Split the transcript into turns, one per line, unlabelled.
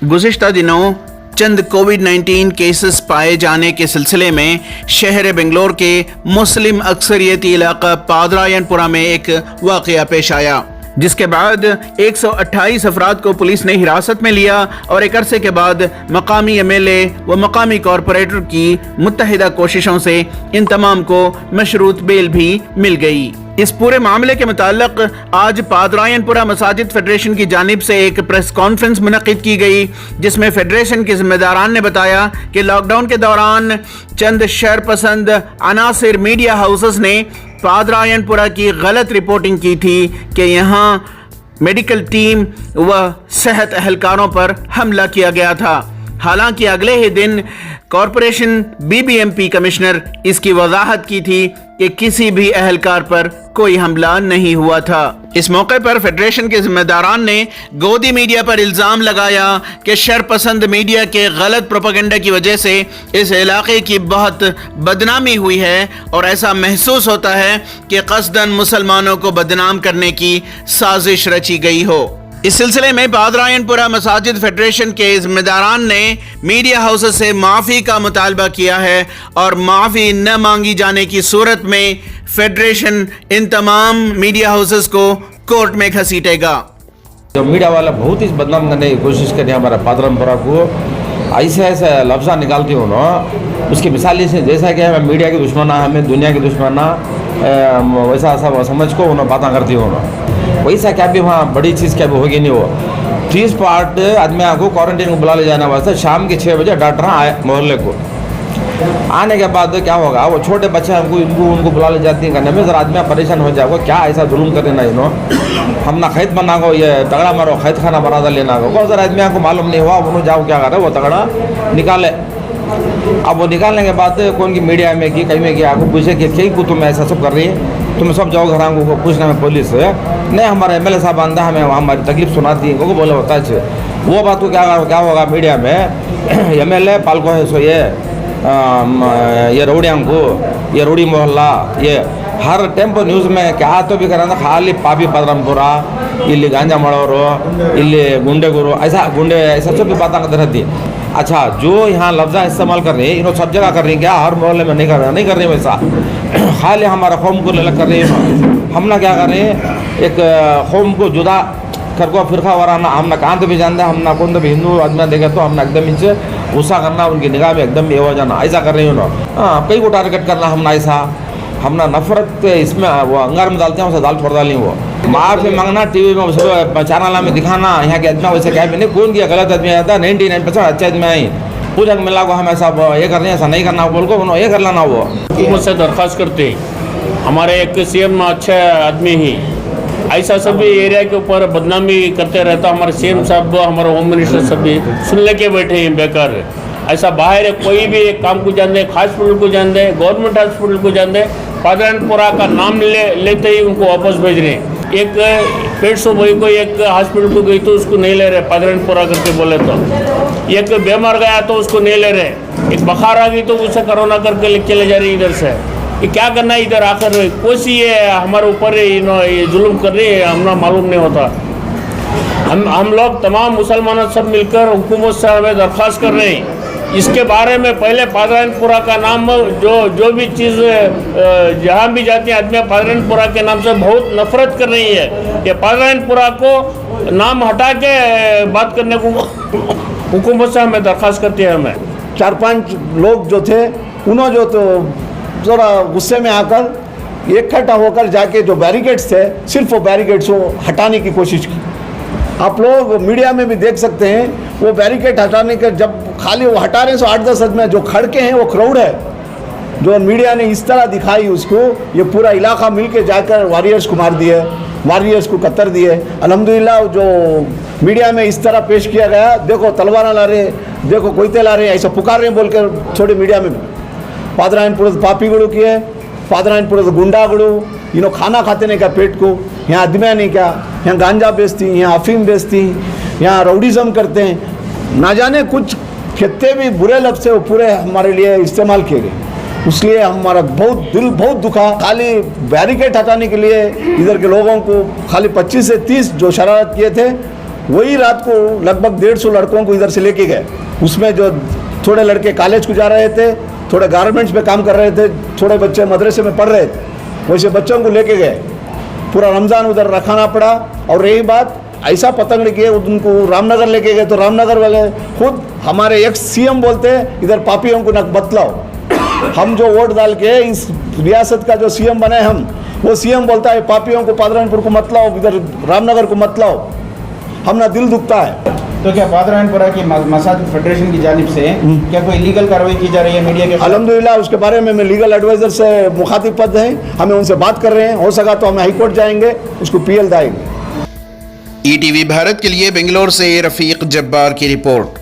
गुज़िश्ता दिनों चंद कोविड-19 केसेस पाए जाने के सिलसिले में शहर बेंगलोर के मुस्लिम अक्सरियती इलाका पादरायनपुरा में एक वाक़या पेश आया, जिसके बाद 128 अफराद को पुलिस ने हिरासत में लिया और एक अरसे के बाद मकामी एमएलए व मकामी कॉरपोरेटर की मुत्तहिदा कोशिशों से इन तमाम को मशरूत बेल भी मिल गई। इस पूरे मामले के मुताल्लिक आज पादरायनपुरा मसाजिद फेडरेशन की जानिब से एक प्रेस कॉन्फ्रेंस मुनक्किद की गई, जिसमें फेडरेशन के जिम्मेदारान ने बताया कि लॉकडाउन के दौरान चंद शहर पसंद अनासिर मीडिया हाउसेस ने पादरायनपुरा की गलत रिपोर्टिंग की थी कि यहाँ मेडिकल टीम व सेहत एहलकारों पर हमला किया गया था। हालांकि अगले ही दिन कॉरपोरेशन बीबीएमपी कमिश्नर इसकी वजाहत की थी कि किसी भी एहलकार पर कोई हमला नहीं हुआ था। इस मौके पर फेडरेशन के जिम्मेदारान ने गोदी मीडिया पर इल्ज़ाम लगाया कि शरपसंद मीडिया के गलत प्रोपेगेंडा की वजह से इस इलाके की बहुत बदनामी हुई है और ऐसा महसूस होता है कि क़स्दन मुसलमानों को बदनाम करने की साजिश रची गई हो। इस सिलसिले में पादरायनपुरा मसाजिद फेडरेशन के जिम्मेदारान ने मीडिया हाउसेस से माफ़ी का मुतालबा किया है और माफ़ी न मांगी जाने की सूरत में फेडरेशन इन तमाम मीडिया हाउसेस को कोर्ट में घसीटेगा।
जो मीडिया वाला बहुत ही बदनाम करने की कोशिश कर रहे हैं हमारा पादरायनपुरा को, ऐसे ऐसे लफ्ज़ा निकालती हूँ ना, उसकी मिसाल से जैसा कि मैं मीडिया की दुश्मना, हमें दुनिया की दुश्मना, वैसा सब समझ को उन्हें बातें करती हूँ ना, वैसा क्या भी वहाँ बड़ी चीज़ क्या भी होगी नहीं। वो 30 पार्ट आदमी को क्वारंटीन को बुला ले जाने वास्ते शाम के 6 बजे डॉक्टर आए मोहल्ले को। आने के बाद क्या होगा, वो छोटे बच्चे उनको बुला ले जाती हैं करने में, ज़रा आदमी परेशान हो जाएगा, क्या ऐसा जुल्म करे ना इन्हों, हम ना खैत बना को ये तगड़ा मारो खैत खाना बरादा लेना को, ज़रा आदमी को मालूम नहीं हुआ, उन्होंने जाओ क्या करे वो तगड़ा निकाले। अब वो निकालने के बाद कौन की मीडिया में की कहीं में किया आपको पूछे कि कहीं को तुम ऐसा सब कर रही है, तुम सब जाओ घर को पूछना में पुलिस है नहीं, हमारे एमएलए साहब आंदा हमें हमारी तकलीफ सुनाती है को बोले होता है। वो बात को क्या होगा मीडिया में एमएलए पालको है सो ये रौड़ियाँ को ये रौड़ी मोहल्ला ये हर टेंपो न्यूज़ में क्या तो भी करा खाली पापी पादरायनपुरा इल्ली गांजा मड़ोरो इल्ली गुंडे गुरु ऐसा सब भी बातें करते रहती। अच्छा, जो यहाँ लफ्ज़ा इस्तेमाल कर रहे हैं इन्होंने सब जगह कर रही है, क्या हर मोहल्ले में नहीं कर रहे वैसा, खाली हमारा कौम को अलग कर रहे हैं। हम ना क्या कर रहे हैं, एक कौम को जुदा कर को फिरका वराना, हम ना कहाँ तो भी जानते हैं, हम ना कौन तो भी हिंदू आदमी देखे तो हम ना एकदम इनसे गुस्सा करना, उनकी निगाह में एकदम ये हो जाना, ऐसा कर रहे हैं उन्होंने। हाँ, कई को टारगेट करना, हम ना ऐसा हम ना नफरत इसमें वो अंगार में डालते हैं, उसे दाल छोड़ डाली। वो माफ़ी मांगना टीवी में सब चैनल में दिखाना, यहाँ के आदमी वैसे क्या भी नहीं, कौन किया गलत आदमी आता 99% अच्छे आदमी आई पूजा मिला को हम ऐसा ये कर रहे हैं, ऐसा नहीं करना बोल को उन्होंने ये कर लेना। वो
हुकूमत से दरख्वास्त करते हमारे एक सीएम अच्छा आदमी ही ऐसा सभी एरिया के ऊपर बदनामी करते रहता, हमारे सीएम साहब हमारे होम मिनिस्टर सब भी सुन लेके बैठे हैं बेकार। ऐसा बाहर कोई भी एक काम को जान दे, हॉस्पिटल को जान दे, गवर्नमेंट हॉस्पिटल को जान दे, पादरायनपुरा का नाम लेते ही उनको वापस भेज रहे हैं। एक 150 भाई को एक हॉस्पिटल को गई तो उसको नहीं ले रहे पादरायनपुरा करके बोले, तो एक बीमार गया तो उसको नहीं ले रहे, एक बुखार आ गई तो उसे कोरोना करके चले जा रही इधर से। ये क्या करना है इधर आकर, कोई ये हमारे ऊपर ये जुल्म कर रही है, हमने मालूम नहीं होता। हम लोग तमाम मुसलमान सब मिलकर हुकूमत से हमें दरख्वास्त कर रहे हैं, इसके बारे में पहले पादरायनपुरा का नाम जो भी चीज़ जहाँ भी जाती है आदमी पादरायनपुरा के नाम से बहुत नफरत कर रही है। ये पादरायनपुरा को नाम हटा के बात करने को हुकूमत से हमें दरख्वास्त करती है। हमें
4-5 लोग जो थे उन्होंने जो तो ज़रा गुस्से में आकर इकट्ठा होकर जाके जो बैरिकेड्स थे सिर्फ वो बैरिकेड्स को हटाने की कोशिश की। आप लोग मीडिया में भी देख सकते हैं, वो बैरिकेड हटाने के जब खाली वो हटा रहे हैं तो 8-10 आदमी जो खड़के हैं वो क्राउड है, जो मीडिया ने इस तरह दिखाई उसको, ये पूरा इलाका मिल के जाकर वॉरियर्स को मार दिए, वॉरियर्स को कतर दिए। अल्हम्दुलिल्लाह जो मीडिया में इस तरह पेश किया गया, देखो तलवार ला रहे, देखो कोयते ला रहे, ऐसा पुकार रहे बोल कर छोटे मीडिया में पादरायनपुरा पापी गुड़ू किए, पादरायनपुरा गुंडा गुड़ू, इन्हों खाना खाते नहीं क्या पेट को, यहाँ आदमियाँ नहीं क्या, यहाँ गांजा बेचती, यहाँ अफीम बेचती, यहाँ राउडिज़म करते हैं, ना जाने कुछ कितने भी बुरे लफ्ज़ वो पूरे हमारे लिए इस्तेमाल किए गए। इसलिए हमारा दिल बहुत दुखा। खाली बैरिकेड हटाने के लिए इधर के लोगों को खाली 25 से 30 जो शरारत किए थे वही रात को लगभग 150 लड़कों को इधर से लेके गए। उसमें जो थोड़े लड़के कॉलेज को जा रहे थे, थोड़े गारमेंट्स में काम कर रहे थे, थोड़े बच्चे मदरसे में पढ़ रहे थे, वैसे बच्चों को लेके गए। पूरा रमज़ान उधर रखाना पड़ा। और यही बात ऐसा पतंग किए, उनको रामनगर लेके गए तो रामनगर वाले खुद हमारे एक्स सीएम बोलते हैं इधर पापियों को न बतलाओ। हम जो वोट डाल के इस रियासत का जो सीएम बने हम, वो सीएम बोलता है पापियों को पादरायनपुर को मत लाओ, इधर रामनगर को मत लाओ। हमारा दिल दुखता है।
तो क्या पादरायनपुरा की मसाजिद फेडरेशन की जानिब से क्या कोई लीगल कार्रवाई की जा रही है मीडिया के?
अल्हम्दुलिल्लाह उसके बारे में मैं लीगल एडवाइज़र से मुखातिब पद हैं, हमें उनसे बात कर रहे हैं। हो सका तो हम हाई कोर्ट जाएंगे, उसको पीएल दाएंगे।
ईटीवी भारत के लिए बेंगलोर से रफीक जब्बार की रिपोर्ट।